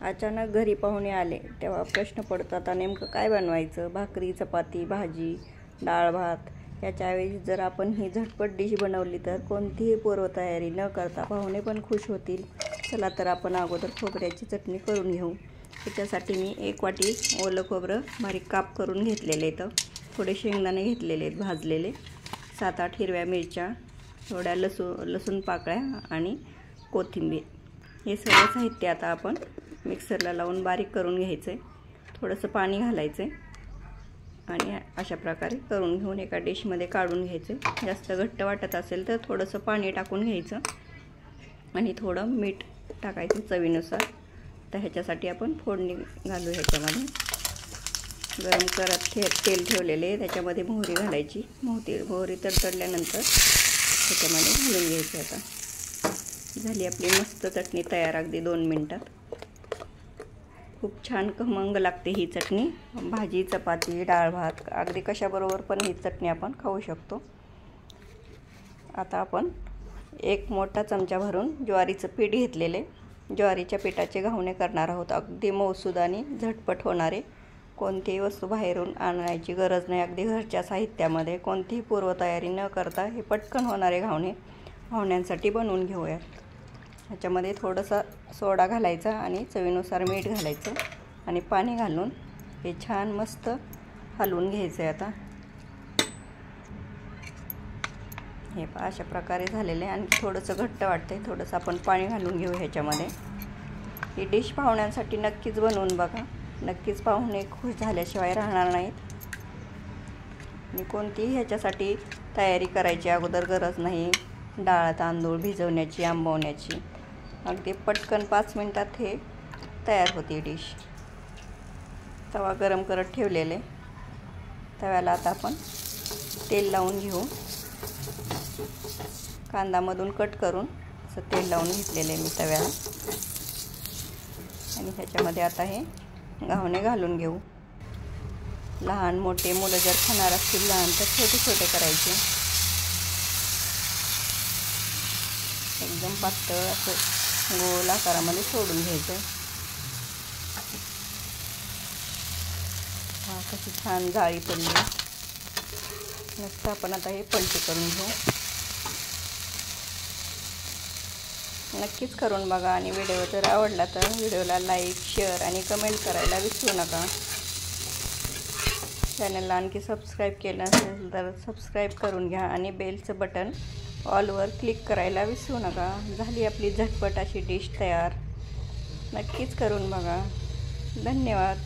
अचानक घरी पाहुणे आले तेव्हा प्रश्न पडतो आता नेमकं काय बनवायचं. भाकरी, चपाती, भाजी, डाळ भात याच्याऐवजी जर आपण ही झटपट डिश बनवली तर कोणतीही पूर्वतयारी न करता पाहुणे पण खुश होतील. चला तर आपण अगोदर खोबऱ्याची चटणी करून घेऊ. त्याच्यासाठी मी 1 वाटी ओलं खोबरं बारीक काप करून घेतलेले आहेत. थोडे शेंगदाणे घेतलेले आहेत भाजलेले, 7-8 हिरव्या मिरच्या, थोड्या लसूण पाकळ्या आणि कोथिंबीर. हे सगळं साहित्य आता आपण मिक्सरला लावून बारीक करून घ्यायचं आहे. थोडंसं पाणी घालायचं आहे आणि अशा प्रकारे करून घेऊन एका डिशमध्ये काढून घ्यायचं. जास्त घट्ट वाटत असेल तर थोडंसं पाणी टाकून घ्यायचं आणि थोडं मीठ टाकायचं चवीनुसार. तर ह्याच्यासाठी आपण फोडणी घालू. ह्याच्यामध्ये गरम करत तेल ठेवलेले आहे, त्याच्यामध्ये मोहरी घालायची. मोहरी तडतडल्यानंतर त्याच्यामध्ये घालून घ्यायची. आता झाली आपली मस्त चटणी तयार अगदी 2 मिनटात. खूप छान खमंग लागते ही चटणी. भाजी, चपाती, डाळ भात अगदी कशाबरोबर पण ही चटणी आपण खाऊ शकतो. आता आपण 1 मोठा चमचा भरून ज्वारीचं पीठ घेतलेले. ज्वारीच्या पिठाचे घावणे करणार आहोत. अगदी मऊसूद आणि झटपट होणारे. कोणतीही वस्तू बाहेरून आणायची गरज नाही. अगदी घरच्या साहित्यामध्ये कोणतीही पूर्वतयारी न करता हे पटकन होणारे घावण्यांसाठी बनवून घेऊयात. ह्याच्यामध्ये थोडंसं सोडा घालायचा आणि चवीनुसार मीठ घालायचं आणि पाणी घालून हे छान मस्त हलवून घ्यायचं आहे. आता हे अशा प्रकारे झालेले आणि थोडंसं घट्ट वाटते. थोडंसं आपण पाणी घालून घेऊ ह्याच्यामध्ये. ही डिश पाहुण्यांसाठी नक्कीच बनवून बघा. नक्कीच पाहुणे खुश झाल्याशिवाय राहणार नाहीत. आणि कोणतीही ह्याच्यासाठी तयारी करायची अगोदर गरज नाही. डाळ तांदूळ भिजवण्याची, आंबवण्याची. अगदी पटकन 5 मिनटात हे तयार होते डिश. तवा गरम करत ठेवलेले. तव्याला आता आपण तेल लावून घेऊ. कांदामधून कट करून असं तेल लावून घेतलेलं आहे मी तव्याला. आणि ह्याच्यामध्ये आता हे घावणे घालून घेऊ. लहान मोठे मुलं जर खाणार असतील लहान तर छोटे छोटे करायचे. एकदम पातळ असं गोल आकारामध्ये सोडून घ्यायचं. कशी छान जाळी पडली. मस्त आपण आता हे पलटी करून घेऊ. नक्कीच करून बघा आणि व्हिडिओ जर आवडला तर व्हिडिओला लाईक, शेअर आणि कमेंट करायला विसरू नका. चॅनलला आणखी सबस्क्राईब केलं असेल तर सबस्क्राईब करून घ्या आणि बेलचं बटन ऑलवर क्लिक करायला विसरू नका. झाली आपली झटपट अशी डिश तयार. नक्कीच करून बघा. धन्यवाद.